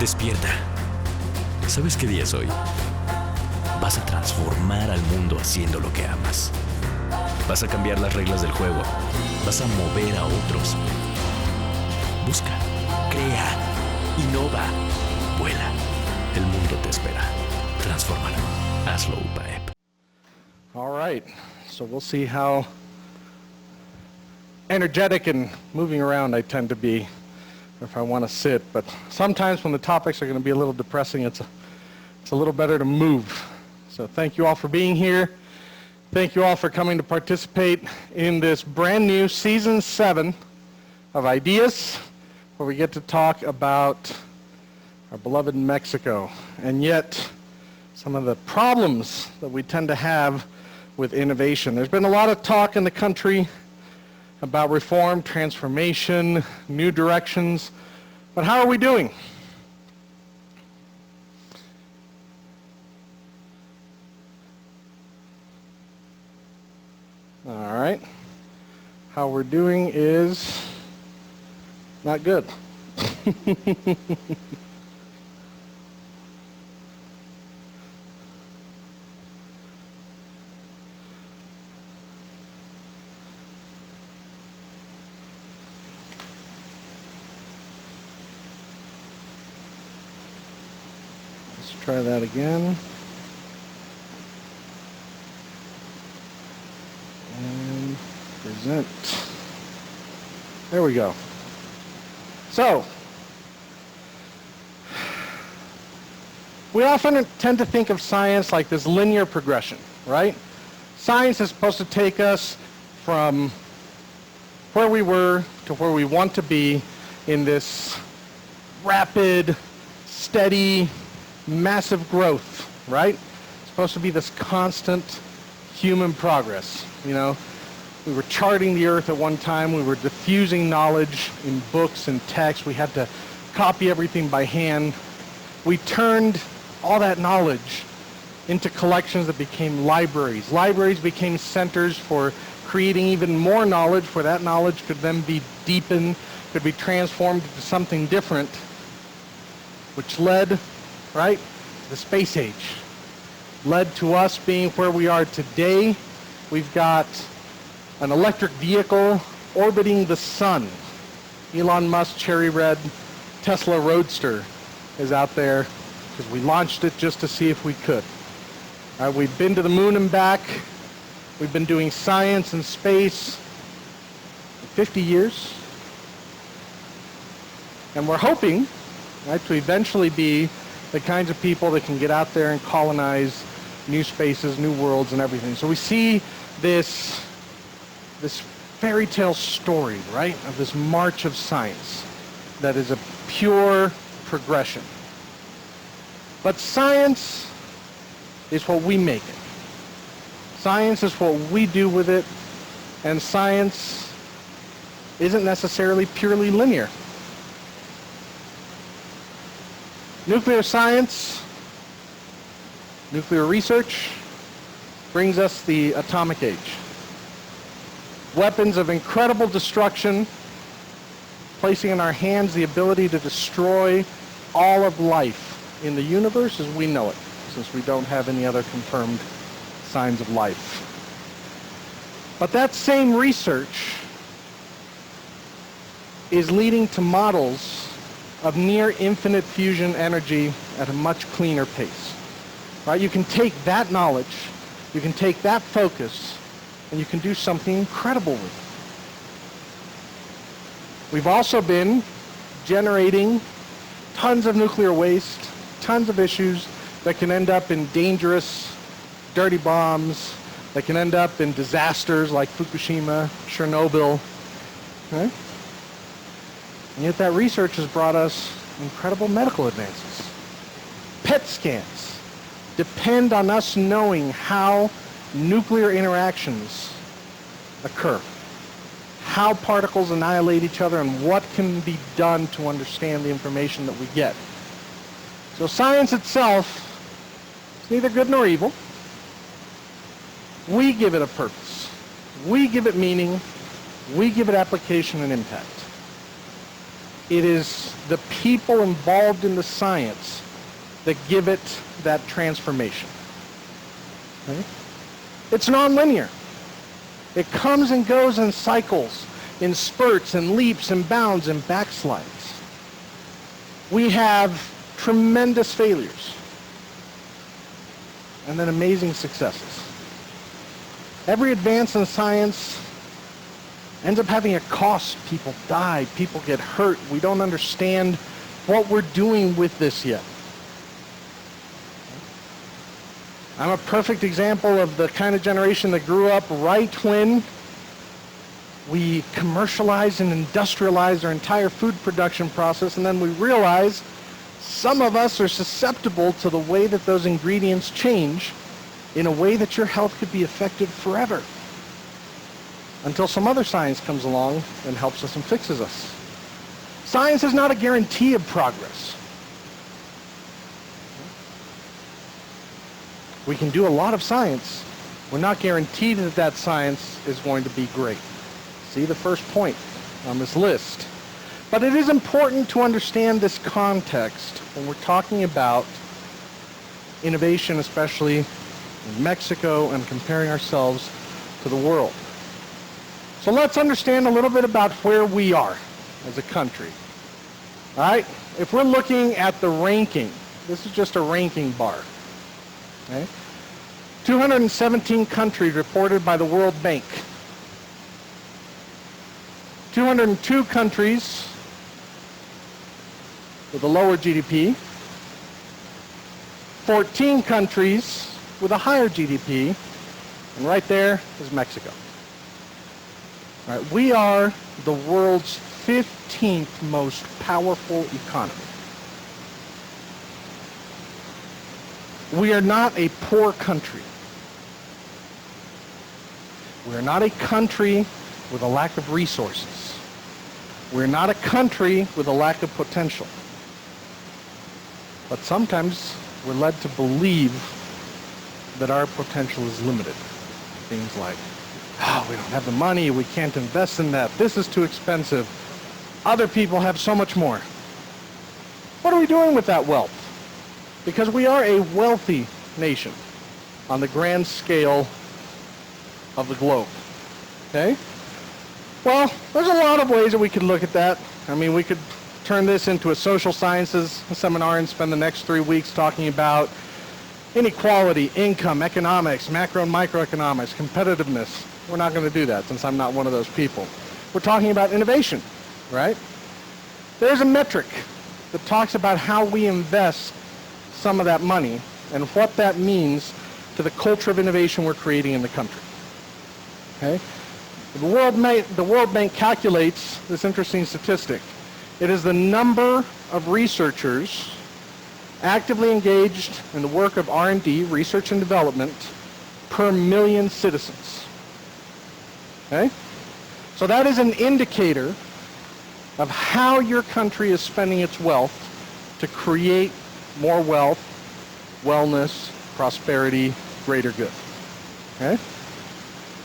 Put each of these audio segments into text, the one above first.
Despierta. ¿Sabes qué día es hoy? Vas a transformar al mundo haciendo lo que amas. Vas a cambiar las reglas del juego. Vas a mover a otros. Busca, crea, innova, vuela. El mundo te espera. Transfórmalo. Hazlo, UPAEP. All right, so we'll see how energetic and moving around I tend to be if I want to sit, but sometimes when the topics are going to be a little depressing, it's a little better to move. So thank you all for being here. Thank you all for coming to participate in this brand new Season 7 of Ideas, where we get to talk about our beloved Mexico, and yet some of the problems that we tend to have with innovation. There's been a lot of talk in the country about reform, transformation, new directions, but how are we doing? All right. How we're doing is not good. Try that again. And present. There we go. So, we often tend to think of science like this linear progression, right? Science is supposed to take us from where we were to where we want to be in this rapid, steady, massive growth, right? It's supposed to be this constant human progress. You know, we were charting the earth at one time. We were diffusing knowledge in books and text. We had to copy everything by hand. We turned all that knowledge into collections that became libraries. Libraries became centers for creating even more knowledge, where that knowledge could then be deepened, could be transformed into something different, which led, right, the space age, led to us being where we are today. We've got an electric vehicle orbiting the sun. Elon Musk cherry red Tesla Roadster is out there because we launched it just to see if we could. We've been to the moon and back. We've been doing science and space for 50 years. And we're hoping, right, to eventually be the kinds of people that can get out there and colonize new spaces, new worlds, and everything. So we see this fairy tale story, right, of this march of science that is a pure progression. But science is what we make it. Science is what we do with it, and science isn't necessarily purely linear. Nuclear science, nuclear research, brings us the atomic age. Weapons of incredible destruction, placing in our hands the ability to destroy all of life in the universe as we know it, since we don't have any other confirmed signs of life. But that same research is leading to models of near infinite fusion energy at a much cleaner pace. Right? You can take that knowledge, you can take that focus, and you can do something incredible with it. We've also been generating tons of nuclear waste, tons of issues that can end up in dangerous, dirty bombs, that can end up in disasters like Fukushima, Chernobyl. Right? And yet that research has brought us incredible medical advances. PET scans depend on us knowing how nuclear interactions occur, how particles annihilate each other, and what can be done to understand the information that we get. So science itself is neither good nor evil. We give it a purpose. We give it meaning. We give it application and impact. it is the people involved in the science that give it that transformation. Okay? It's nonlinear. It comes and goes in cycles, in spurts and leaps and bounds and backslides. We have tremendous failures and then amazing successes. Every advance in science ends up having a cost. People die, people get hurt. We don't understand what we're doing with this yet. I'm a perfect example of the kind of generation that grew up right when we commercialized and industrialized our entire food production process, and then we realized some of us are susceptible to the way that those ingredients change in a way that your health could be affected forever, until some other science comes along and helps us and fixes us. Science is not a guarantee of progress. We can do a lot of science. We're not guaranteed that that science is going to be great. See the first point on this list. But it is important to understand this context when we're talking about innovation, especially in Mexico, and comparing ourselves to the world. So let's understand a little bit about where we are as a country. All right? If we're looking at the ranking, this is just a ranking bar. Okay? 217 countries reported by the World Bank. 202 countries with a lower GDP. 14 countries with a higher GDP. And right there is Mexico. All right, we are the world's 15th most powerful economy. We are not a poor country. We are not a country with a lack of resources. We're not a country with a lack of potential. But sometimes we're led to believe that our potential is limited. Things like, we don't have the money, we can't invest in that, this is too expensive, other people have so much more. What are we doing with that wealth? Because we are a wealthy nation on the grand scale of the globe. Okay? Well, there's a lot of ways that we could look at that. I mean, we could turn this into a social sciences seminar and spend the next 3 weeks talking about inequality, income, economics, macro and microeconomics, competitiveness. We're not going to do that since I'm not one of those people. We're talking about innovation, right? There's a metric that talks about how we invest some of that money and what that means to the culture of innovation we're creating in the country. Okay? The World Bank calculates this interesting statistic. It is the number of researchers actively engaged in the work of R&D, research and development, per million citizens. Okay? So that is an indicator of how your country is spending its wealth to create more wealth, wellness, prosperity, greater good. Okay?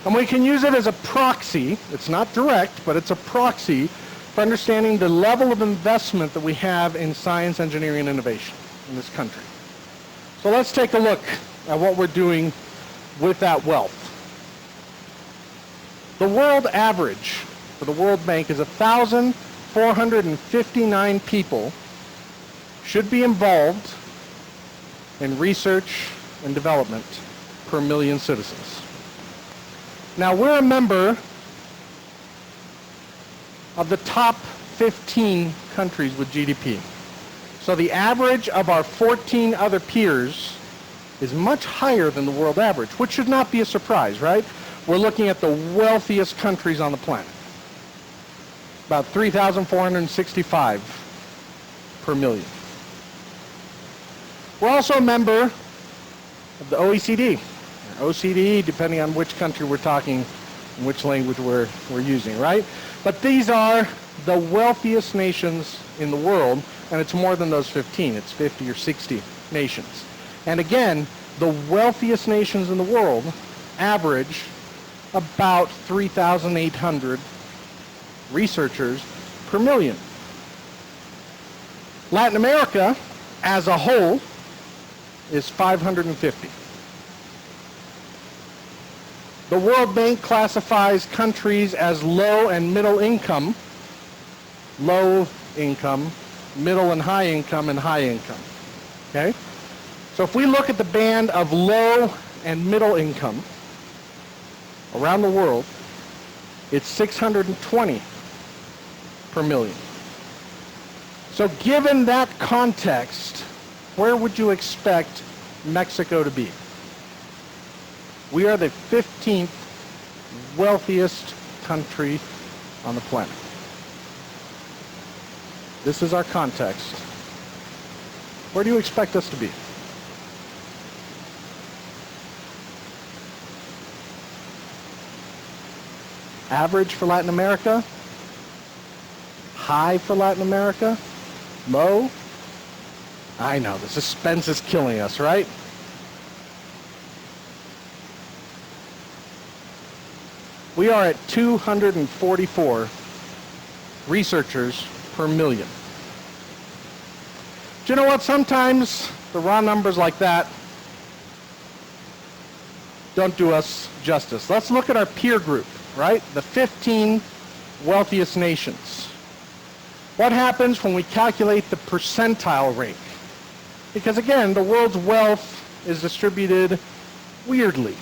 And we can use it as a proxy. It's not direct, but it's a proxy for understanding the level of investment that we have in science, engineering, and innovation in this country. So let's take a look at what we're doing with that wealth. The world average for the World Bank is 1,459 people should be involved in research and development per million citizens. Now, we're a member of the top 15 countries with GDP. So the average of our 14 other peers is much higher than the world average, which should not be a surprise, right? We're looking at the wealthiest countries on the planet. About 3,465 per million. We're also a member of the OECD, or OCDE, depending on which country we're talking and which language we're using, right? But these are the wealthiest nations in the world, and it's more than those 15. It's 50 or 60 nations. And again, the wealthiest nations in the world average about 3,800 researchers per million. Latin America, as a whole, is 550. The World Bank classifies countries as low and middle income, middle and high income. Okay? So if we look at the band of low and middle income around the world, it's 620 per million. So given that context, where would you expect Mexico to be? We are the 15th wealthiest country on the planet. This is our context. Where do you expect us to be? Average for Latin America? High for Latin America? Low? I know, the suspense is killing us, right? We are at 244 researchers per million. Do you know what? Sometimes the raw numbers like that don't do us justice. Let's look at our peer group, right? The 15 wealthiest nations. What happens when we calculate the percentile rank? Because again, the world's wealth is distributed weirdly,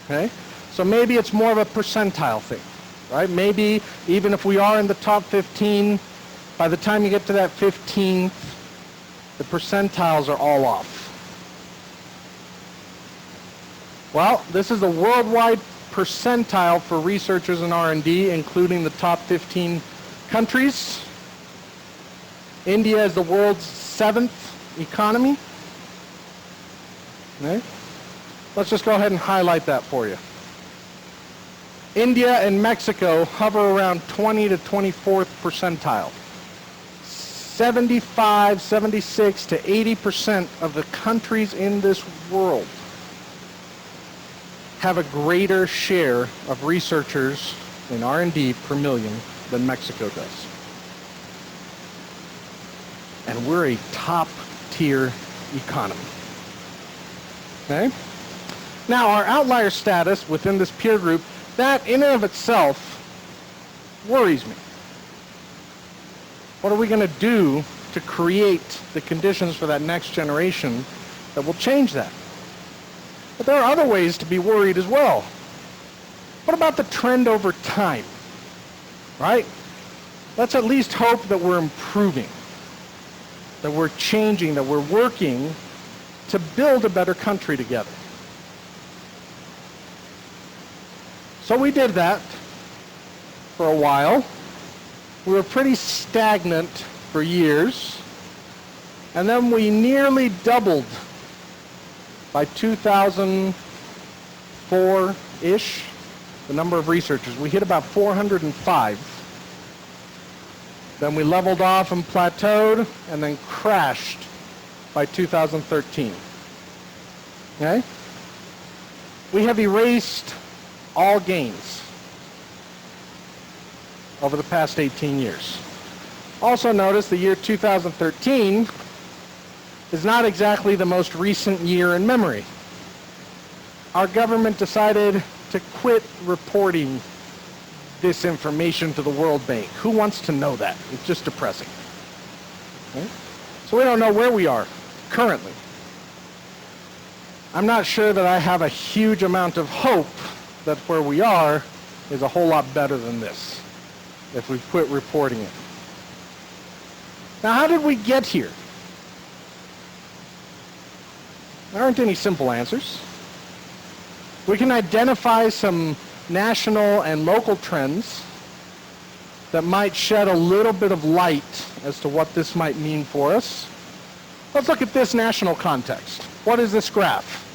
okay? So maybe it's more of a percentile thing, right? Maybe even if we are in the top 15, by the time you get to that 15th, the percentiles are all off. Well, this is the worldwide percentile for researchers in R&D, including the top 15 countries. India is the world's 7th economy. Okay. Let's just go ahead and highlight that for you. India and Mexico hover around 20 to 24th percentile. 75, 76 to 80% of the countries in this world have a greater share of researchers in R&D per million than Mexico does. And we're a top-tier economy. Okay? Now, our outlier status within this peer group, that in and of itself worries me. What are we going to do to create the conditions for that next generation that will change that? But there are other ways to be worried as well. What about the trend over time? Right? Let's at least hope that we're improving, that we're changing, that we're working to build a better country together. So we did that for a while. We were pretty stagnant for years. And then we nearly doubled by 2004-ish, the number of researchers. We hit about 405. Then we leveled off and plateaued and then crashed by 2013. Okay? We have erased all gains over the past 18 years. Also notice the year 2013 is not exactly the most recent year in memory. Our government decided to quit reporting this information to the World Bank. Who wants to know that? It's just depressing. Okay? So we don't know where we are currently. I'm not sure that I have a huge amount of hope that where we are is a whole lot better than this, if we quit reporting it. Now, how did we get here? There aren't any simple answers. We can identify some national and local trends that might shed a little bit of light as to what this might mean for us. Let's look at this national context. What is this graph?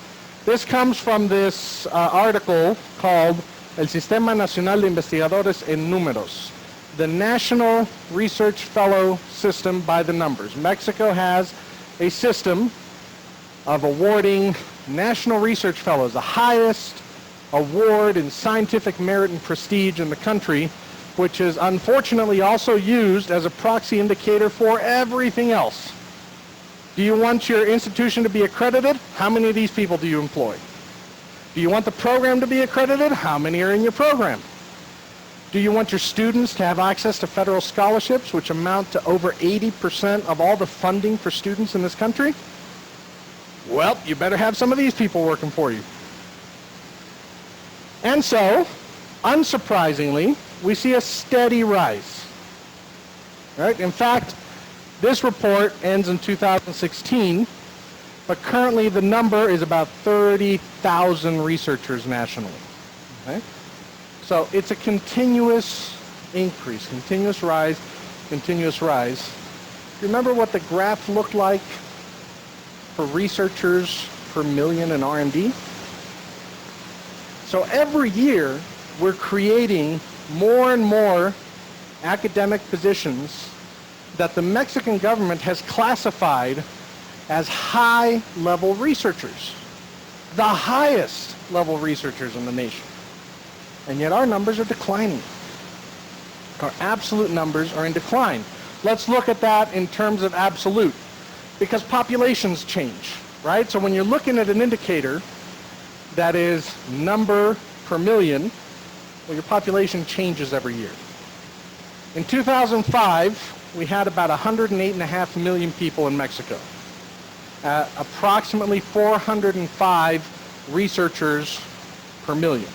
This comes from this article called El Sistema Nacional de Investigadores en Números, the National Research Fellow System by the numbers. Mexico has a system of awarding National Research Fellows, the highest award in scientific merit and prestige in the country, which is unfortunately also used as a proxy indicator for everything else. Do you want your institution to be accredited? How many of these people do you employ? Do you want the program to be accredited? How many are in your program? Do you want your students to have access to federal scholarships, which amount to over 80% of all the funding for students in this country? Well, you better have some of these people working for you. And so, unsurprisingly, we see a steady rise. Right? In fact, this report ends in 2016, but currently the number is about 30,000 researchers nationally. Okay? So it's a continuous increase, continuous rise, continuous rise. Remember what the graph looked like for researchers per million in R&D? So every year we're creating more and more academic positions that the Mexican government has classified as high-level researchers, the highest level researchers in the nation. And yet our numbers are declining. Our absolute numbers are in decline. Let's look at that in terms of absolute, because populations change, right? So when you're looking at an indicator that is number per million, well, your population changes every year. In 2005, we had about 108.5 million people in Mexico. Approximately 405 researchers per million,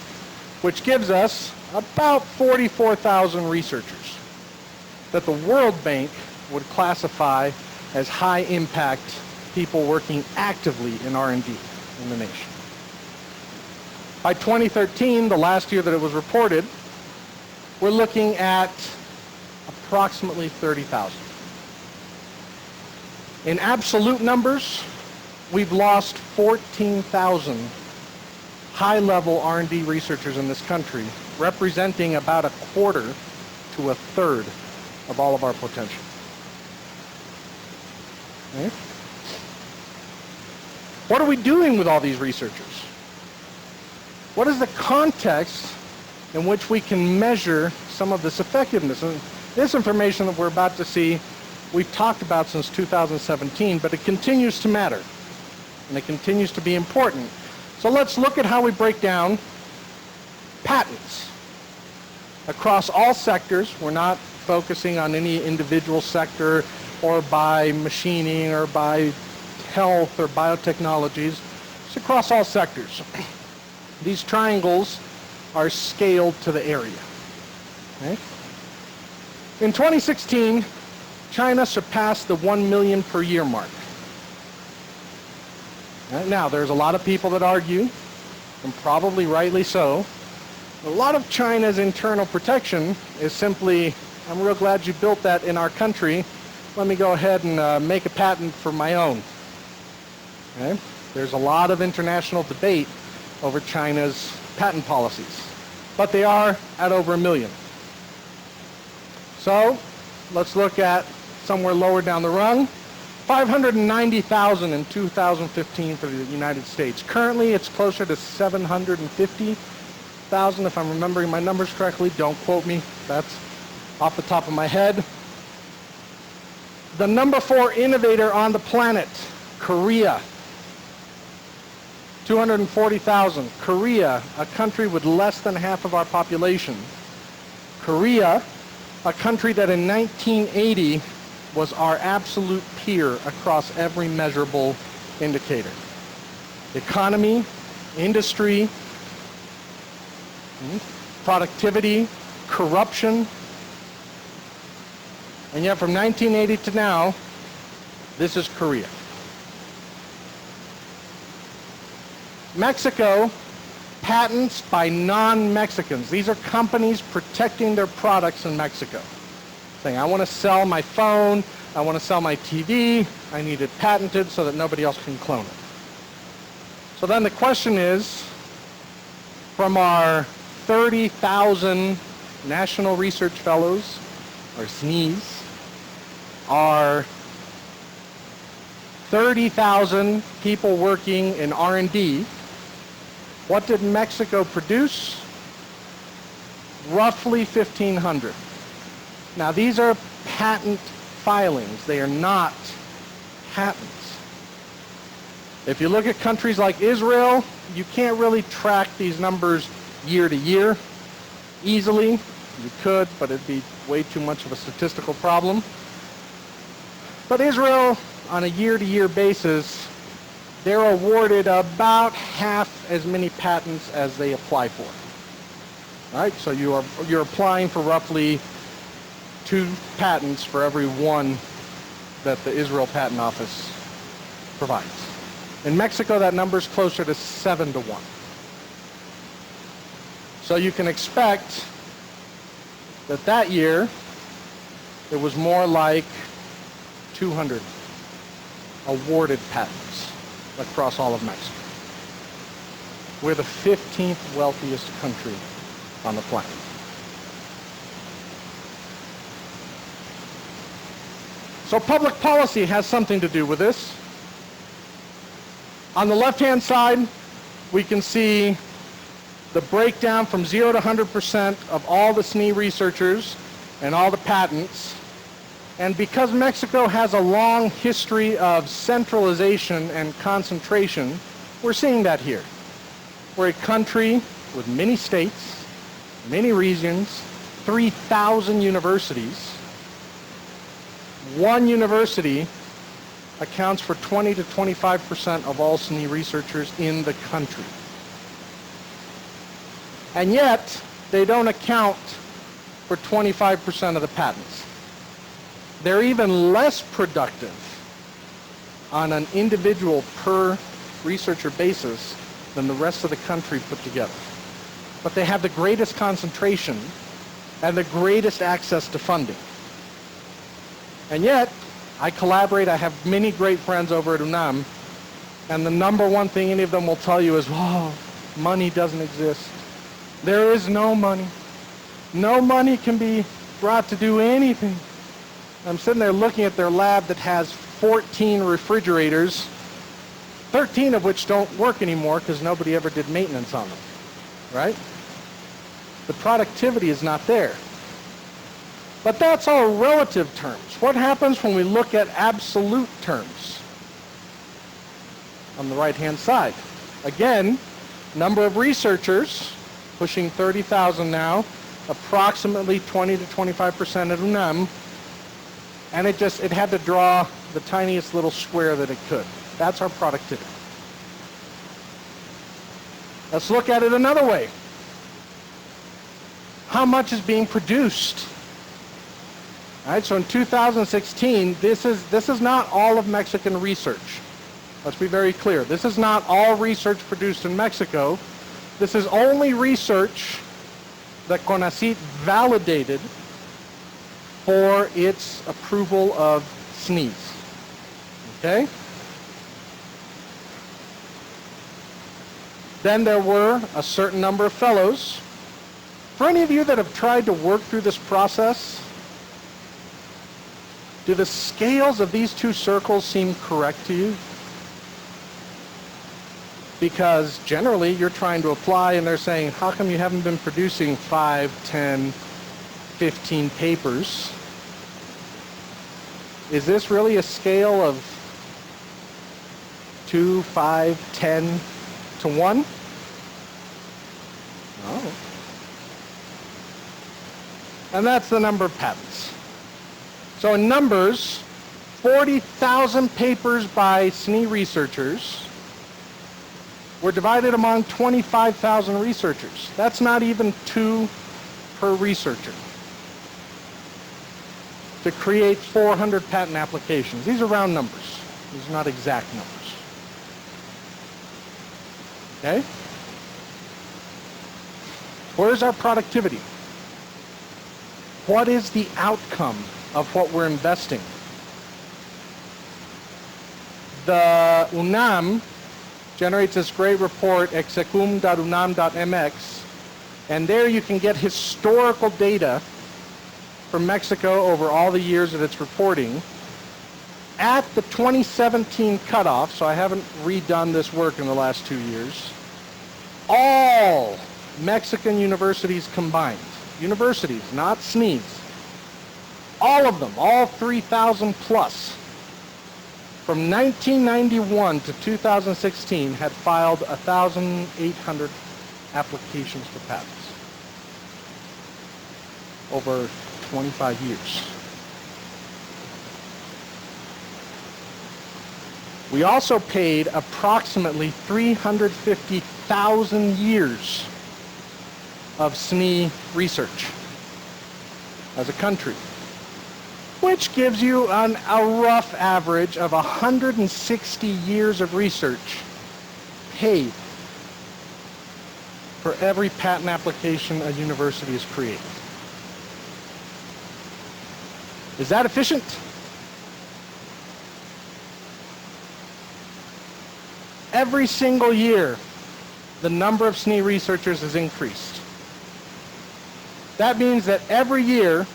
which gives us about 44,000 researchers that the World Bank would classify as high-impact people working actively in R&D in the nation. By 2013, the last year that it was reported, we're looking at approximately 30,000. In absolute numbers, we've lost 14,000 high-level R&D researchers in this country, representing about a quarter to a third of all of our potential. Okay? What are we doing with all these researchers? What is the context in which we can measure some of this effectiveness? And this information that we're about to see, we've talked about since 2017, but it continues to matter, and it continues to be important. So let's look at how we break down patents across all sectors. We're not focusing on any individual sector or by machining or by health or biotechnologies. It's across all sectors. These triangles are scaled to the area. Okay? In 2016, China surpassed the 1 million per year mark. Now, there's a lot of people that argue, and probably rightly so, a lot of China's internal protection is simply, I'm real glad you built that in our country, let me go ahead and make a patent for my own. Okay? There's a lot of international debate over China's patent policies, but they are at over 1 million. So let's look at somewhere lower down the rung. 590,000 in 2015 for the United States. Currently, it's closer to 750,000, if I'm remembering my numbers correctly. Don't quote me. That's off the top of my head. The number 4 innovator on the planet, Korea. 240,000. Korea, a country with less than half of our population. Korea, a country that in 1980 was our absolute peer across every measurable indicator. Economy, industry, productivity, corruption. And yet from 1980 to now, this is Korea. Mexico, patents by non-Mexicans. These are companies protecting their products in Mexico. Saying, I want to sell my phone, I want to sell my TV, I need it patented so that nobody else can clone it. So then the question is, from our 30,000 National Research Fellows, or SNIs, our 30,000 people working in R&D, what did Mexico produce? roughly 1,500. Now these are patent filings. They are not patents. If you look at countries like Israel, you can't really track these numbers year to year easily. You could, but it'd be way too much of a statistical problem. But Israel, on a year-to-year basis, they're awarded about half as many patents as they apply for. All right, so you're applying for roughly 2 patents for every 1 that the Israel Patent Office provides. In Mexico, that number is closer to 7 to 1. So you can expect that year, it was more like 200 awarded patents across all of Mexico. We're the 15th wealthiest country on the planet. So public policy has something to do with this. On the left-hand side, we can see the breakdown from 0 to 100% of all the SNI researchers and all the patents. And because Mexico has a long history of centralization and concentration, we're seeing that here. We're a country with many states, many regions, 3,000 universities. One university accounts for 20 to 25% of all SNI researchers in the country. And yet, they don't account for 25% of the patents. They're even less productive on an individual per researcher basis than the rest of the country put together. But they have the greatest concentration and the greatest access to funding. And yet, I collaborate, I have many great friends over at UNAM, and the number one thing any of them will tell you is, oh, money doesn't exist. There is no money. No money can be brought to do anything. I'm sitting there looking at their lab that has 14 refrigerators, 13 of which don't work anymore because nobody ever did maintenance on them, right? The productivity is not there. But that's all relative terms. What happens when we look at absolute terms? On the right-hand side. Again, number of researchers, pushing 30,000 now, approximately 20 to 25% at UNAM, and it had to draw the tiniest little square that it could. That's our productivity. Let's look at it another way. How much is being produced? All right, so in 2016, this is not all of Mexican research. Let's be very clear. This is not all research produced in Mexico. This is only research that CONACYT validated for its approval of SNIs. Okay? Then there were a certain number of fellows. For any of you that have tried to work through this process, do the scales of these 2 circles seem correct to you? Because generally you're trying to apply and they're saying, how come you haven't been producing 5, 10, 15 papers? Is this really a scale of 2, 5, 10 to 1? No. And that's the number of patents. So in numbers, 40,000 papers by SNI researchers were divided among 25,000 researchers. That's not even 2 per researcher to create 400 patent applications. These are round numbers. These are not exact numbers. Okay? Where's our productivity? What is the outcome of what we're investing? The UNAM generates this great report, execum.unam.mx, and there you can get historical data from Mexico over all the years that it's reporting. At the 2017 cutoff, so I haven't redone this work in the last 2 years, all Mexican universities combined universities, not SNIs, all of them, all 3,000 plus, from 1991 to 2016 had filed 1,800 applications for patents over 25 years. We also paid approximately 350,000 years of SNI research as a country, which gives you a rough average of 160 years of research paid for every patent application a university has created. Is that efficient? Every single year, the number of SNI researchers has increased. That means that every year,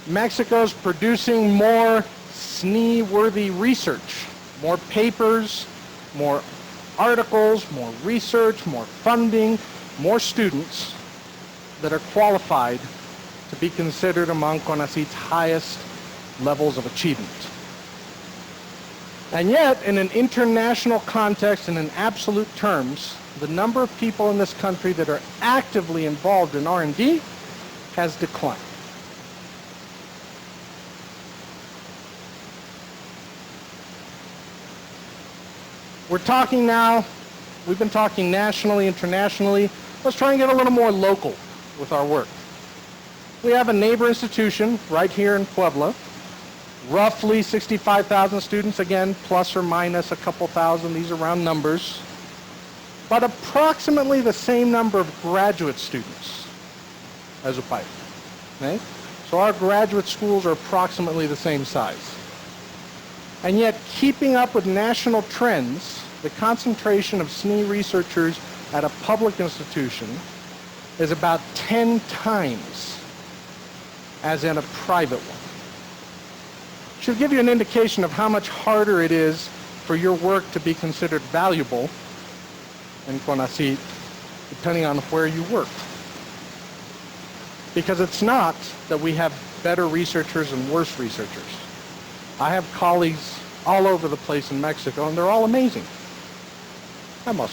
Mexico's producing more SNI-worthy research, more papers, more articles, more research, more funding, more students that are qualified to be considered among CONACYT's highest levels of achievement. And yet, in an international context and in absolute terms, the number of people in this country that are actively involved in R&D has declined. We're talking now, we've been talking nationally, internationally. Let's try and get a little more local with our work. We have a neighbor institution right here in Puebla, roughly 65,000 students, again, plus or minus a couple thousand, these are round numbers, but approximately the same number of graduate students as UPAEP. Okay? So our graduate schools are approximately the same size. And yet, keeping up with national trends, the concentration of SNI researchers at a public institution is about 10 times as in a private one. Should give you an indication of how much harder it is for your work to be considered valuable in CONACYT, depending on where you work. Because it's not that we have better researchers and worse researchers. I have colleagues all over the place in Mexico, and they're all amazing. The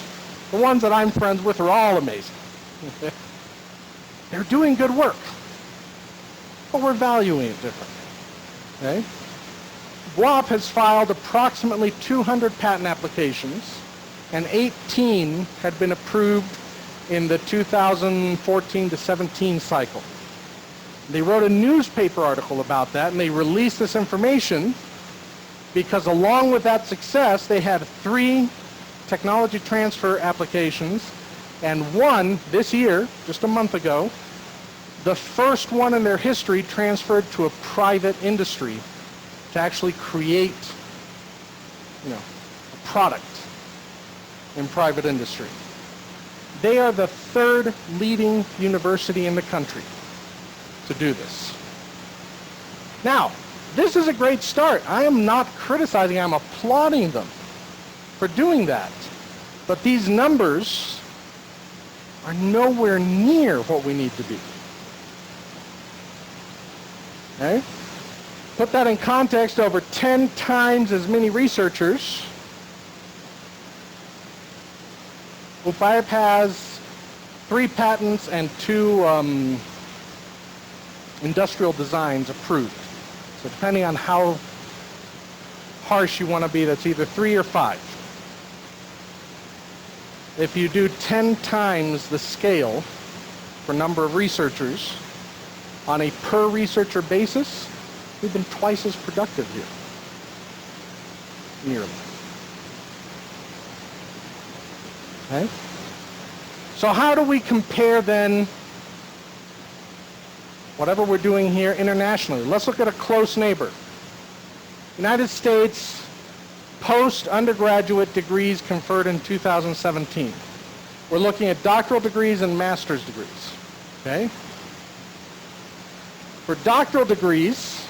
ones that I'm friends with are all amazing. They're doing good work, but we're valuing it differently. Okay? UPAEP has filed approximately 200 patent applications, and 18 had been approved in the 2014 to 17 cycle. They wrote a newspaper article about that, and they released this information because along with that success, they had 3 technology transfer applications, and one this year, just a month ago, the first one in their history transferred to a private industry to actually create, a product in private industry. They are the 3rd leading university in the country to do this. Now, this is a great start. I am not criticizing, I'm applauding them for doing that. But these numbers are nowhere near what we need to be. Okay? Put that in context, over 10 times as many researchers. UPAEP has 3 patents and 2 industrial designs approved. So depending on how harsh you want to be, that's either 3 or 5. If you do 10 times the scale for number of researchers on a per researcher basis, we've been twice as productive here. Nearly. Okay? So how do we compare then whatever we're doing here internationally? Let's look at a close neighbor. United States post-undergraduate degrees conferred in 2017. We're looking at doctoral degrees and master's degrees. Okay? For doctoral degrees,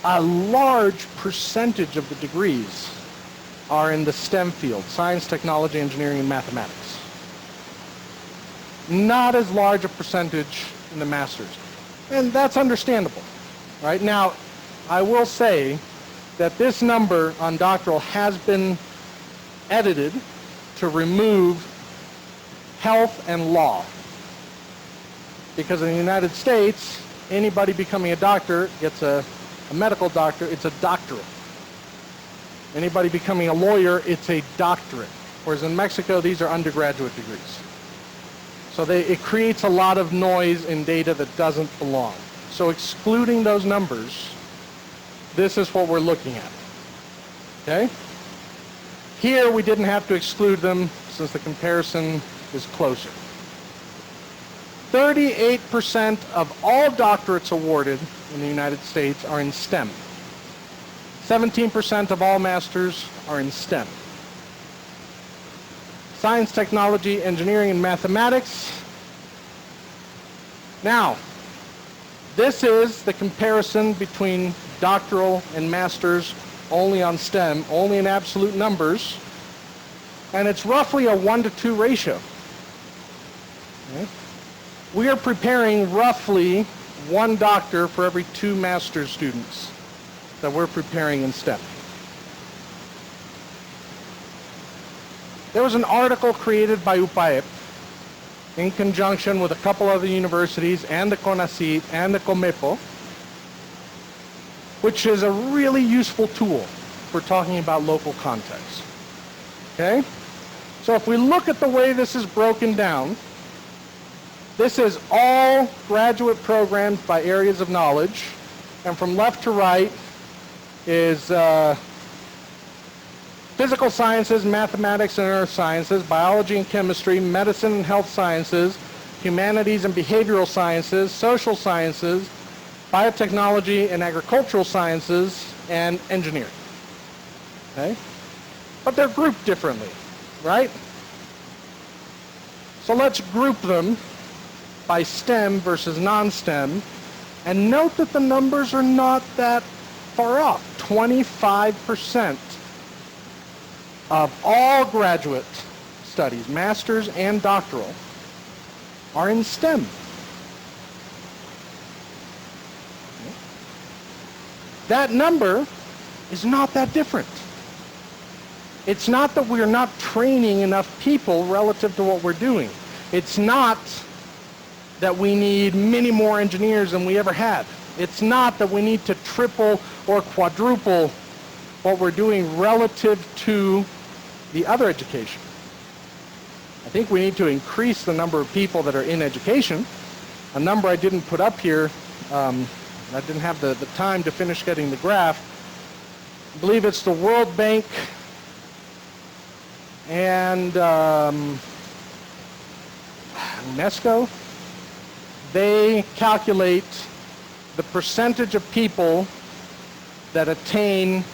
a large percentage of the degrees are in the STEM field, science, technology, engineering, and mathematics. not as large a percentage in the master's. And that's understandable, right? Now, I will say that this number on doctoral has been edited to remove health and law. Because in the United States, anybody becoming a doctor gets a medical doctor, it's a doctorate. Anybody becoming a lawyer, it's a doctorate. Whereas in Mexico, these are undergraduate degrees. So it creates a lot of noise in data that doesn't belong. So excluding those numbers, this is what we're looking at. Okay? Here, we didn't have to exclude them since the comparison is closer. 38% of all doctorates awarded in the United States are in STEM. 17% of all masters are in STEM. Science, technology, engineering, and mathematics. Now, this is the comparison between doctoral and masters only on STEM, only in absolute numbers, and it's roughly a 1-to-2 ratio. Okay? We are preparing roughly 1 doctor for every 2 master's students that we're preparing in STEM. There was an article created by UPAEP in conjunction with a couple other universities and the CONACYT and the COMEPO, which is a really useful tool for talking about local context. Okay? So if we look at the way this is broken down, this is all graduate programs by areas of knowledge, and from left to right is physical sciences, mathematics and earth sciences, biology and chemistry, medicine and health sciences, humanities and behavioral sciences, social sciences, biotechnology and agricultural sciences, and engineering. Okay? But they're grouped differently, right? So let's group them by STEM versus non-STEM, and note that the numbers are not that far off. 25% of all graduate studies, master's and doctoral, are in STEM. That number is not that different. It's not that we're not training enough people relative to what we're doing. It's not that we need many more engineers than we ever had. It's not that we need to triple or quadruple what we're doing relative to the other education. I think we need to increase the number of people that are in education. A number I didn't put up here, I didn't have the time to finish getting the graph. I believe it's the World Bank and UNESCO. They calculate the percentage of people that attain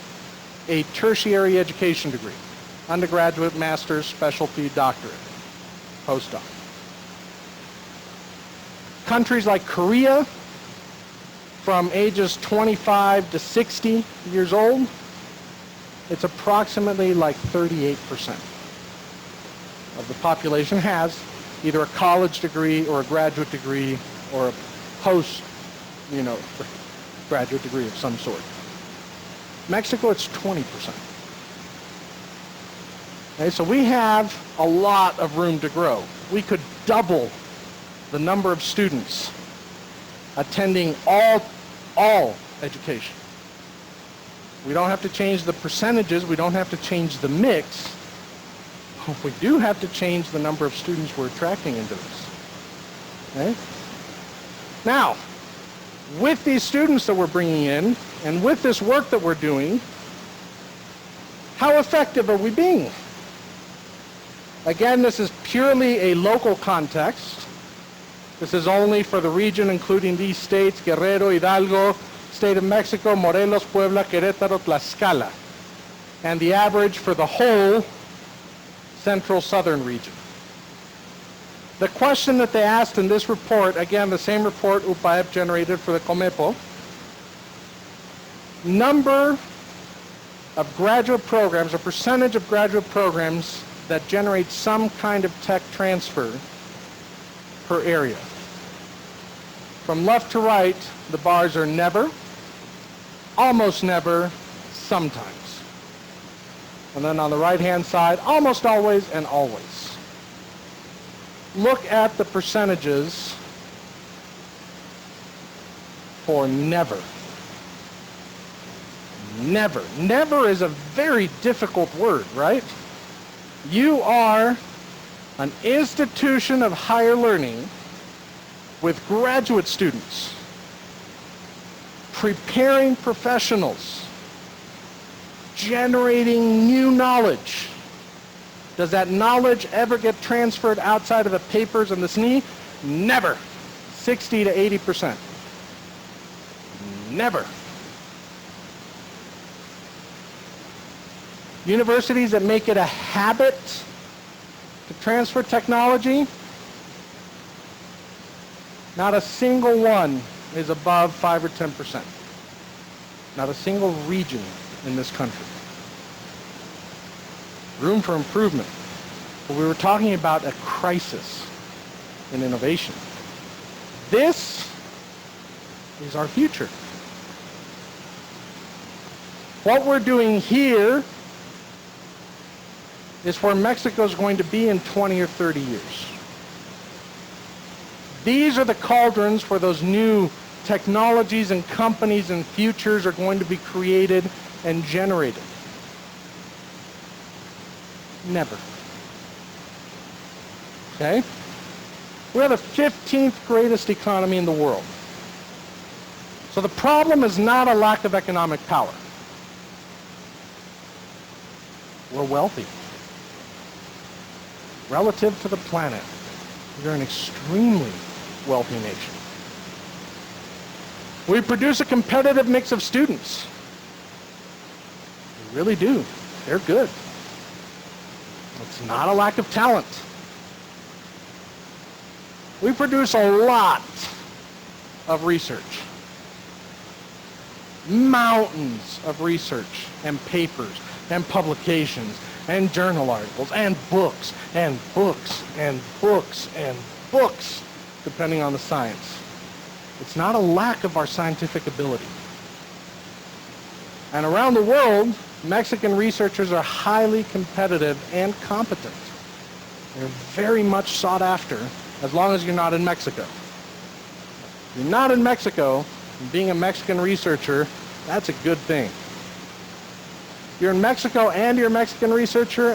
a tertiary education degree. Undergraduate, master's, specialty, doctorate, postdoc. Countries like Korea, from ages 25 to 60 years old, it's approximately like 38% of the population has either a college degree or a graduate degree or a post, graduate degree of some sort. Mexico, it's 20%. Okay, so we have a lot of room to grow. We could double the number of students attending all education. We don't have to change the percentages, we don't have to change the mix. We do have to change the number of students we're attracting into this. Okay? Now, with these students that we're bringing in, and with this work that we're doing, how effective are we being? Again, this is purely a local context. This is only for the region, including these states: Guerrero, Hidalgo, State of Mexico, Morelos, Puebla, Querétaro, Tlaxcala, and the average for the whole central southern region. The question that they asked in this report, again, the same report UPAEP generated for the COMEPO, number of graduate programs, or percentage of graduate programs that generate some kind of tech transfer per area. From left to right, the bars are never, almost never, sometimes. And then on the right-hand side, almost always and always. Look at the percentages for never. Never. Never is a very difficult word, right? You are an institution of higher learning with graduate students, preparing professionals, generating new knowledge. Does that knowledge ever get transferred outside of the papers and the SNI? Never. 60 to 80%. Never. Universities that make it a habit to transfer technology, not a single one is above 5 or 10%. Not a single region in this country. Room for improvement. But we were talking about a crisis in innovation. This is our future. What we're doing here is where Mexico is going to be in 20 or 30 years. These are the cauldrons where those new technologies and companies and futures are going to be created and generated. Never. Okay? We are the 15th greatest economy in the world. So the problem is not a lack of economic power. We're wealthy. Relative to the planet, we're an extremely wealthy nation. We produce a competitive mix of students. We really do. They're good. It's not a lack of talent. We produce a lot of research. Mountains of research and papers and publications and journal articles and books and books and books and books, depending on the science. It's not a lack of our scientific ability. And around the world, Mexican researchers are highly competitive and competent. They're very much sought after, as long as you're not in Mexico. If you're not in Mexico, and being a Mexican researcher, that's a good thing. You're in Mexico and you're a Mexican researcher,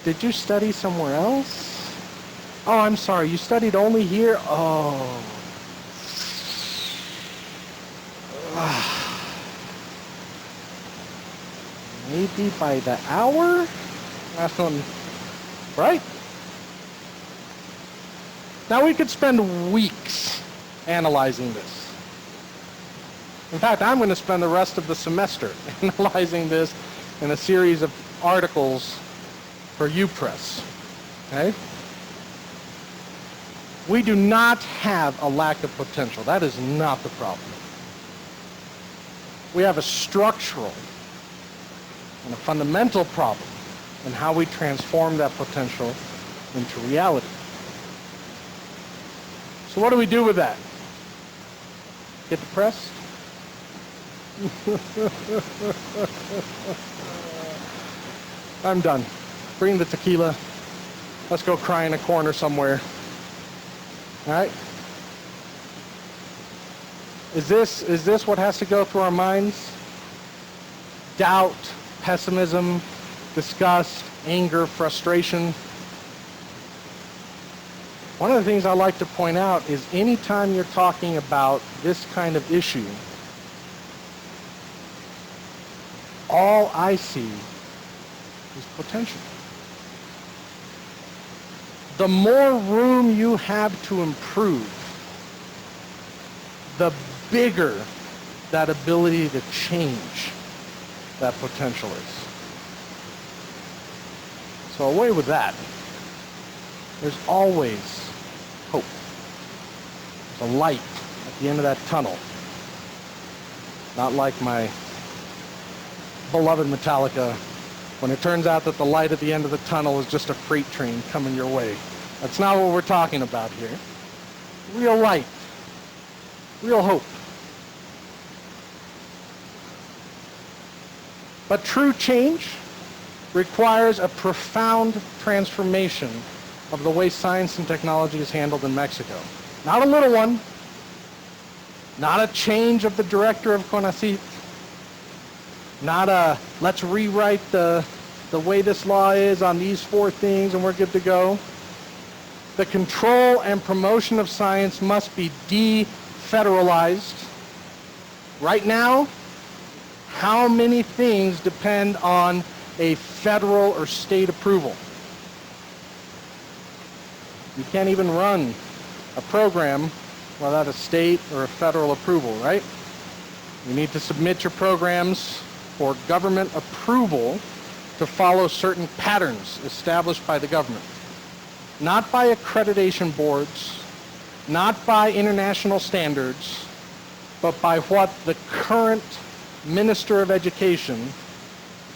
did you study somewhere else? Oh, I'm sorry, you studied only here? Oh. Maybe by the hour? Right? Now we could spend weeks analyzing this. In fact, I'm going to spend the rest of the semester analyzing this in a series of articles for UPress. Okay? We do not have a lack of potential. That is not the problem. We have a structural and a fundamental problem in how we transform that potential into reality. So what do we do with that? Get depressed? I'm done. Bring the tequila. Let's go cry in a corner somewhere. All right? Is this what has to go through our minds? Doubt, pessimism, disgust, anger, frustration. One of the things I like to point out is anytime you're talking about this kind of issue, all I see is potential. The more room you have to improve, the bigger that ability to change that potential is. So away with that. There's always hope. There's a light at the end of that tunnel. Not like my beloved Metallica when it turns out that the light at the end of the tunnel is just a freight train coming your way. That's not what we're talking about here. Real light, real hope. But true change requires a profound transformation of the way science and technology is handled in Mexico. Not a little one, not a change of the director of CONACYT, not a let's rewrite the way this law is on these 4 things and we're good to go. The control and promotion of science must be de-federalized. Right now, how many things depend on a federal or state approval? You can't even run a program without a state or a federal approval, right? You need to submit your programs for government approval to follow certain patterns established by the government. Not by accreditation boards, not by international standards, but by what the current Minister of Education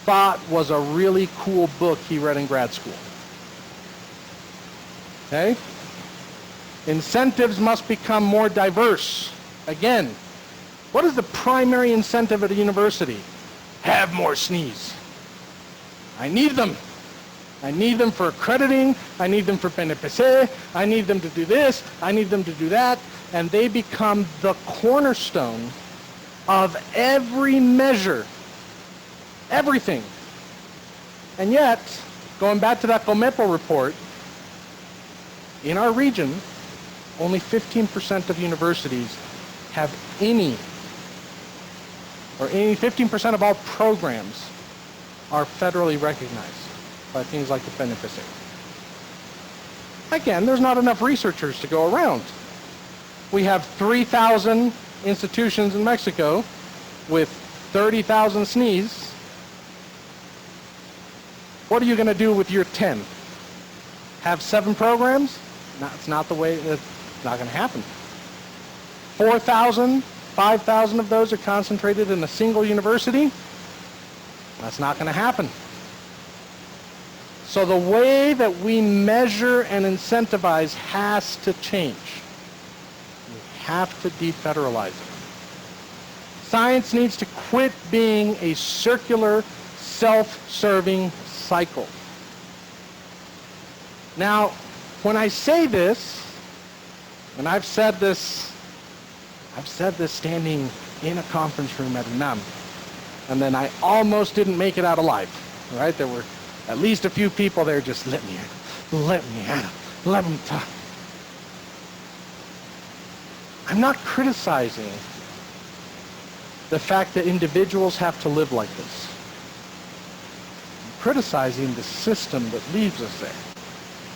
thought was a really cool book he read in grad school. Okay? Incentives must become more diverse. Again, what is the primary incentive at a university? Have more SNIs. I need them. I need them for accrediting. I need them for PNPC. I need them to do this. I need them to do that. And they become the cornerstone of every measure. Everything. And yet, going back to that COMEPO report, in our region, only 15% of universities have any, or 15% of all programs are federally recognized by things like the PNPC. Again, there's not enough researchers to go around. We have 3,000 institutions in Mexico with 30,000 SNIs. What are you going to do with your 10? Have 7 programs? No, it's not the way, it's not going to happen. 4,000, 5,000 of those are concentrated in a single university. That's not going to happen. So the way that we measure and incentivize has to change. We have to defederalize it. Science needs to quit being a circular, self-serving cycle. Now, when I say this, and I've said this standing in a conference room at UNAM, and then I almost didn't make it out alive, right? There were at least a few people there just let me talk. I'm not criticizing the fact that individuals have to live like this. I'm criticizing the system that leaves us there.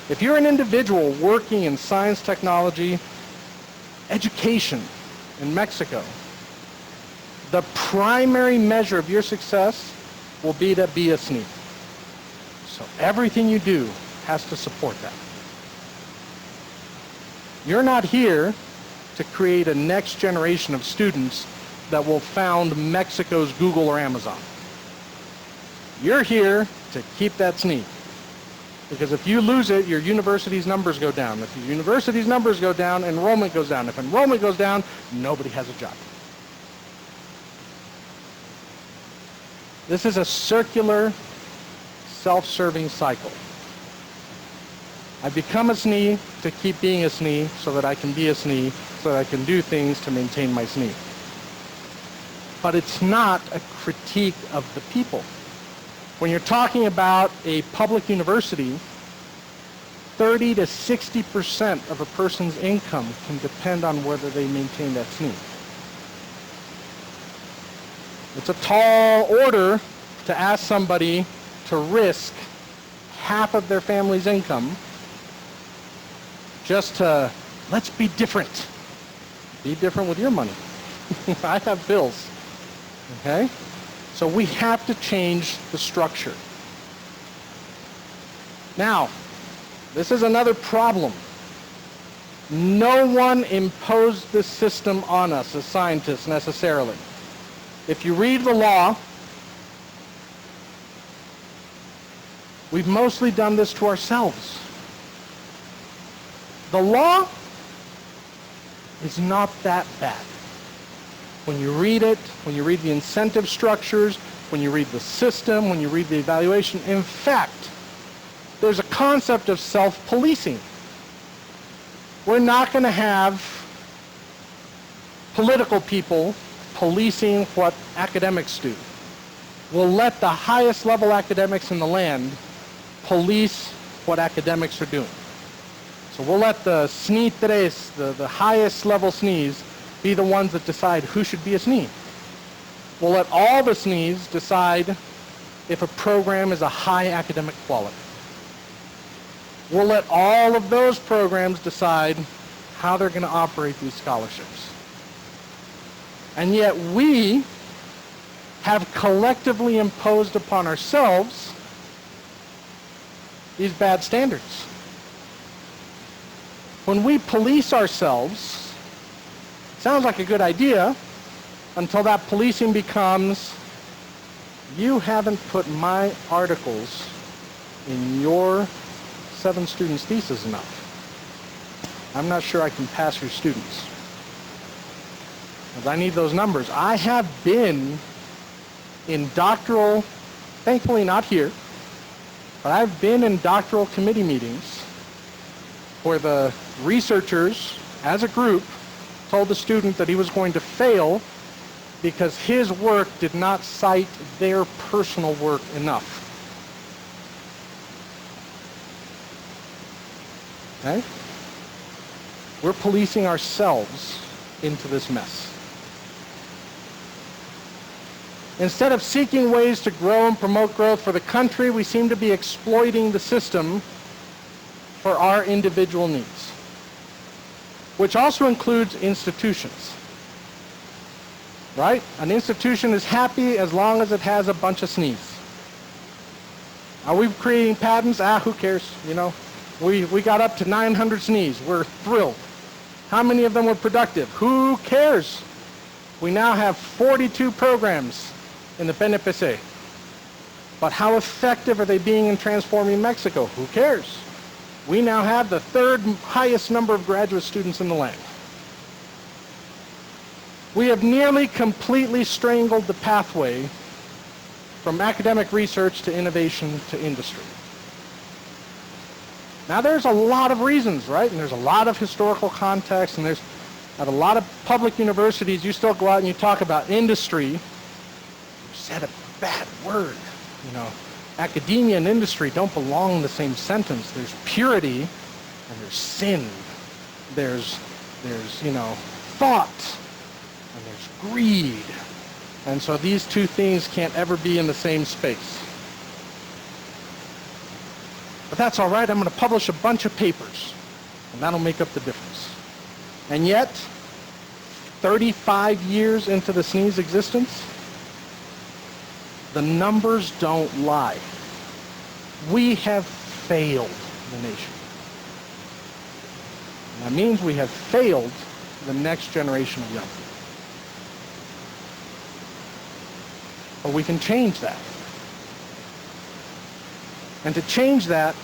If you're an individual working in science, technology, education in Mexico, the primary measure of your success will be to be a SNI. So everything you do has to support that. You're not here to create a next generation of students that will found Mexico's Google or Amazon. You're here to keep that SNI. Because if you lose it, your university's numbers go down. If your university's numbers go down, enrollment goes down. If enrollment goes down, nobody has a job. This is a circular, self-serving cycle. I become a SNI to keep being a SNI so that I can be a SNI, so that I can do things to maintain my SNI. But it's not a critique of the people. When you're talking about a public university, 30 to 60% of a person's income can depend on whether they maintain that SNI. It's a tall order to ask somebody to risk half of their family's income just to, let's be different. Be different with your money. I have bills, okay? So we have to change the structure. Now, this is another problem. No one imposed this system on us as scientists necessarily. If you read the law, We've mostly done this to ourselves. The law is not that bad. When you read it, when you read the incentive structures, when you read the system, when you read the evaluation, in fact, there's a concept of self-policing. We're not going to have political people policing what academics do. We'll let the highest level academics in the land police what academics are doing. So we'll let the SNI-CONACyT, the highest level SNIs, be the ones that decide who should be a SNI. We'll let all the SNIs decide if a program is a high academic quality. We'll let all of those programs decide how they're going to operate these scholarships. And yet we have collectively imposed upon ourselves these bad standards. When we police ourselves, it sounds like a good idea until that policing becomes, you haven't put my articles in your 7 students' thesis enough. I'm not sure I can pass your students. Because I need those numbers. I have been in doctoral, thankfully not here, but I've been in doctoral committee meetings where the researchers, as a group, told the student that he was going to fail because his work did not cite their personal work enough. Okay? We're policing ourselves into this mess. Instead of seeking ways to grow and promote growth for the country, we seem to be exploiting the system for our individual needs, which also includes institutions. Right? An institution is happy as long as it has a bunch of SNIs. Are we creating patents? Who cares? You know, we got up to 900 SNIs. We're thrilled. How many of them were productive? Who cares? We now have 42 programs in the PNPC. But how effective are they being in transforming Mexico? Who cares? We now have the 3rd highest number of graduate students in the land. We have nearly completely strangled the pathway from academic research to innovation to industry. Now there's a lot of reasons, right? And there's a lot of historical context, and there's at a lot of public universities, you still go out and you talk about industry. You said a bad word, you know. Academia and industry don't belong in the same sentence. There's purity and there's sin. There's you know, thought and there's greed. And so these two things can't ever be in the same space. But that's all right. I'm going to publish a bunch of papers, and that'll make up the difference. And yet, 35 years into the SNI's existence, the numbers don't lie. We have failed the nation. And that means we have failed the next generation of young people. But we can change that. And to change that,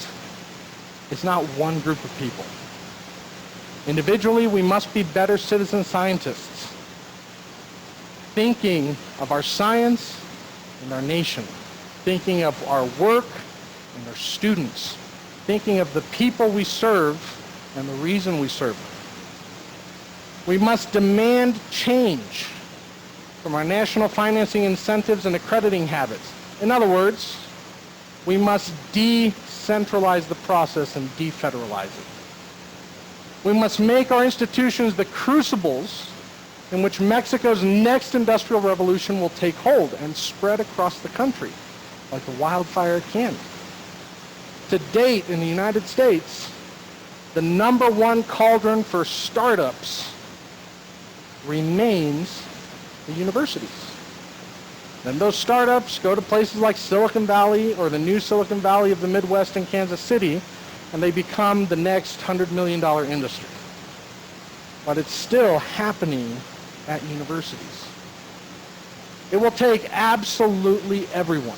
it's not one group of people. Individually, we must be better citizen scientists, thinking of our science and our nation, thinking of our work and our students, thinking of the people we serve and the reason we serve them. We must demand change from our national financing incentives and accrediting habits. In other words, we must decentralize the process and defederalize it. We must make our institutions the crucibles in which Mexico's next industrial revolution will take hold and spread across the country like a wildfire it can. To date, in the United States, the #1 cauldron for startups remains the universities. Then those startups go to places like Silicon Valley or the new Silicon Valley of the Midwest and Kansas City, and they become the next $100 million industry. But it's still happening at universities. It will take absolutely everyone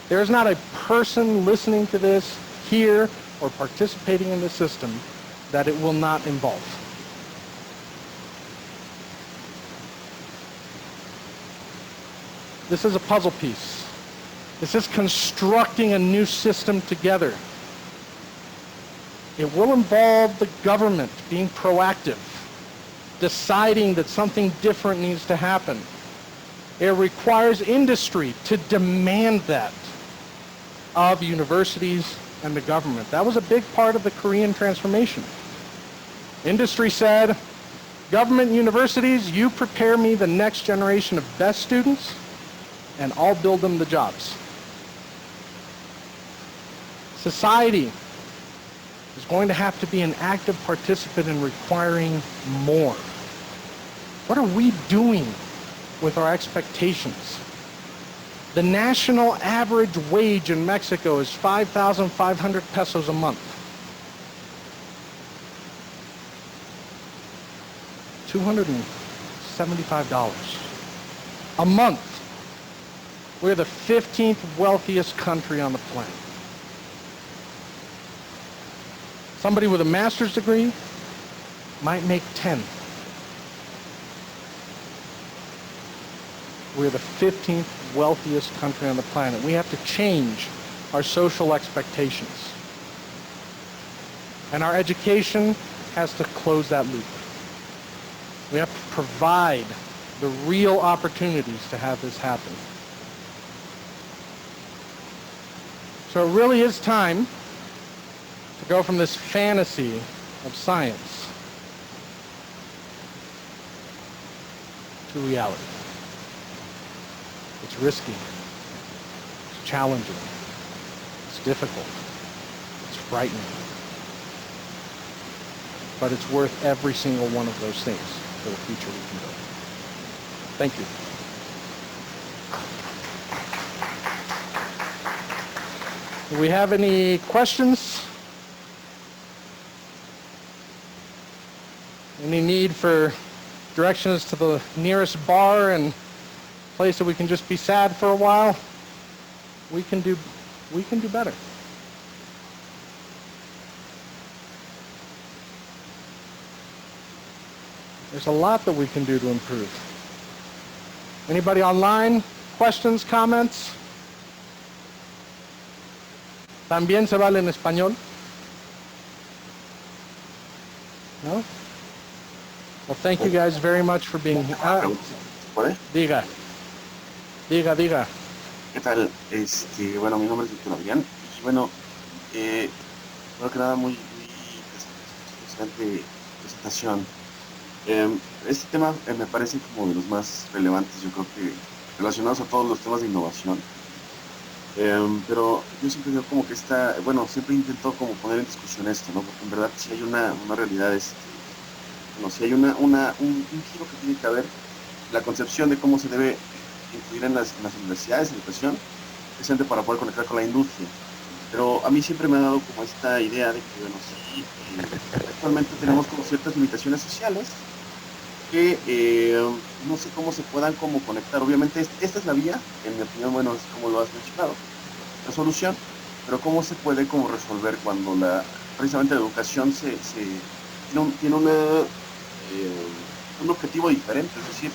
There is not a person listening to this here or participating in the system that it will not involve. This is a puzzle piece. This is constructing a new system together. It will involve the government being proactive, deciding that something different needs to happen. It requires industry to demand that of universities and the government. That was a big part of the Korean transformation. Industry said, government universities, you prepare me the next generation of best students, and I'll build them the jobs. Society is going to have to be an active participant in requiring more. What are we doing with our expectations? The national average wage in Mexico is 5,500 pesos a month. $275 a month. We're the 15th wealthiest country on the planet. Somebody with a master's degree might make 10. We're the 15th wealthiest country on the planet. We have to change our social expectations. And our education has to close that loop. We have to provide the real opportunities to have this happen. So it really is time to go from this fantasy of science to reality. It's risky, it's challenging, it's difficult, it's frightening, but it's worth every single one of those things for the future we can build. Thank you. Do we have any questions? Any need for directions to the nearest bar and place that we can just be sad for a while? We can do better. There's a lot that we can do to improve. Anybody online? Questions, comments? ¿También se vale en español? No? Well, thank you guys very much for being here. ¿Puede? Diga. ¿Qué tal? Bueno, mi nombre es Víctor Adrián. Y bueno, primero que nada, muy interesante presentación. Este tema me parece como de los más relevantes, yo creo que relacionados a todos los temas de innovación. Pero yo siempre digo como que siempre intento como poner en discusión esto, ¿no? Porque en verdad si hay una realidad, si hay un giro que tiene que haber, la concepción de cómo se debe incluir en las universidades, en educación, precisamente para poder conectar con la industria. Pero a mí siempre me ha dado como esta idea de que, bueno, sí, actualmente tenemos como ciertas limitaciones sociales que no sé cómo se puedan como conectar. Obviamente esta es la vía, en mi opinión, bueno, es como lo has mencionado, la solución, pero cómo se puede como resolver cuando precisamente la educación tiene un objetivo diferente, es decir,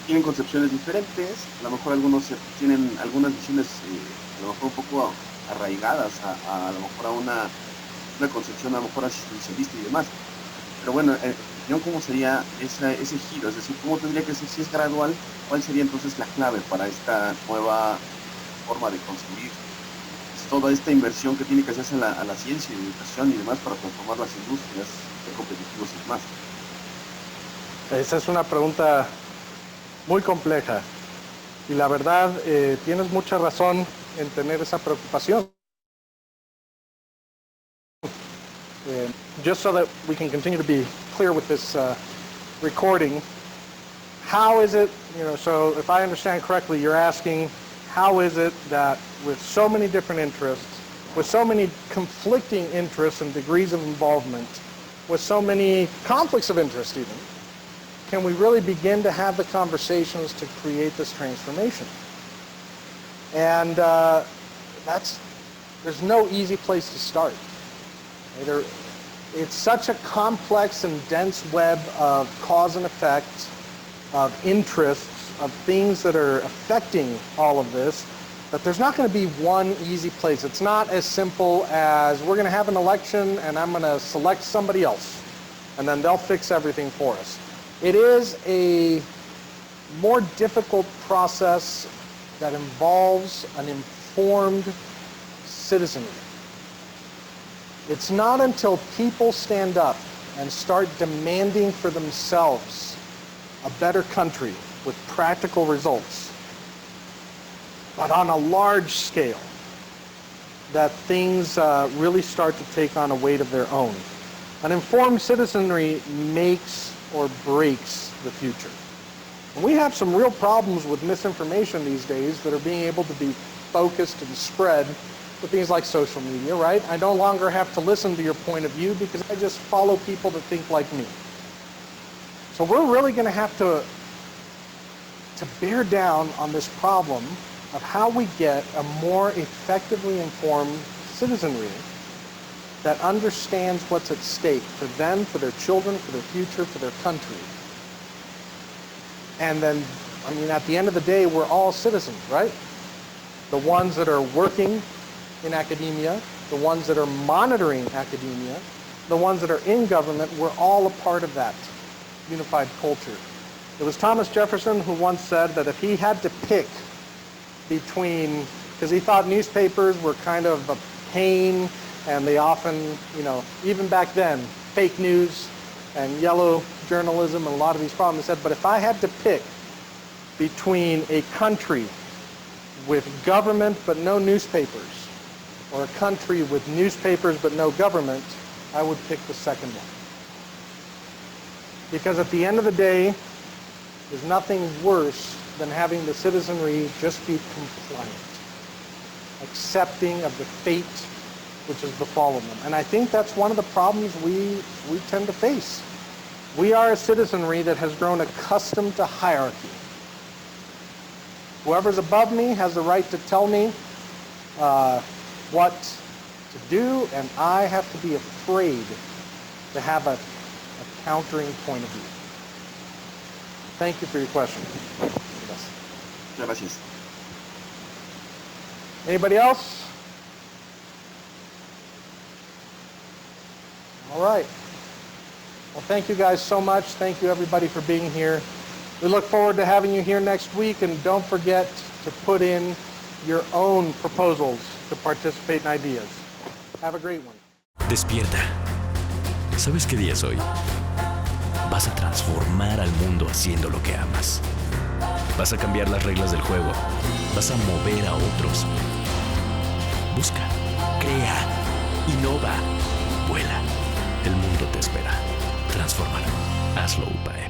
tienen concepciones diferentes, a lo mejor algunos tienen algunas visiones a lo mejor un poco arraigadas a lo mejor a una concepción a lo mejor asistencialista y demás. Pero bueno, ¿cómo sería ese giro? Es decir, ¿cómo tendría que ser? Si es gradual, ¿cuál sería entonces la clave para esta nueva forma de concebir toda esta inversión que tiene que hacerse a la ciencia y educación y demás para transformar las industrias, ser competitivos y demás? Esa es una pregunta muy compleja y la verdad tienes mucha razón en tener esa preocupación. Just so that we can continue to be clear with this recording, how is it, so if I understand correctly, you're asking how is it that with so many different interests, with so many conflicting interests and degrees of involvement, with so many conflicts of interest even, can we really begin to have the conversations to create this transformation? And there's no easy place to start. It's such a complex and dense web of cause and effect, of interests, of things that are affecting all of this, that there's not going to be one easy place. It's not as simple as we're going to have an election and I'm going to select somebody else and then they'll fix everything for us. It is a more difficult process that involves an informed citizenry. It's not until people stand up and start demanding for themselves a better country with practical results, but on a large scale, that things really start to take on a weight of their own. An informed citizenry makes or breaks the future. And we have some real problems with misinformation these days that are being able to be focused and spread with things like social media, right? I no longer have to listen to your point of view because I just follow people that think like me. So we're really going to have to bear down on this problem of how we get a more effectively informed citizenry that understands what's at stake for them, for their children, for their future, for their country. And then, I mean, at the end of the day, we're all citizens, right? The ones that are working in academia, the ones that are monitoring academia, the ones that are in government, we're all a part of that unified culture. It was Thomas Jefferson who once said that if he had to pick between, because he thought newspapers were kind of a pain and they often, you know, even back then, fake news and yellow journalism and a lot of these problems, he said, but if I had to pick between a country with government but no newspapers or a country with newspapers but no government, I would pick the second one. Because at the end of the day, there's nothing worse than having the citizenry just be compliant, accepting of the fate which has befallen them. And I think that's one of the problems we tend to face. We are a citizenry that has grown accustomed to hierarchy. Whoever's above me has the right to tell me what to do, and I have to be afraid to have a countering point of view. Thank you for your question. Yes. Gracias. Anybody else? All right. Well, thank you guys so much. Thank you everybody for being here. We look forward to having you here next week, and don't forget to put in your own proposals to participate in ideas. Have a great one. Despierta. ¿Sabes qué día es hoy? Vas a transformar al mundo haciendo lo que amas. Vas a cambiar las reglas del juego. Vas a mover a otros. Busca, crea, innova, vuela. El mundo te espera. Transfórmalo. Hazlo, UPAEP.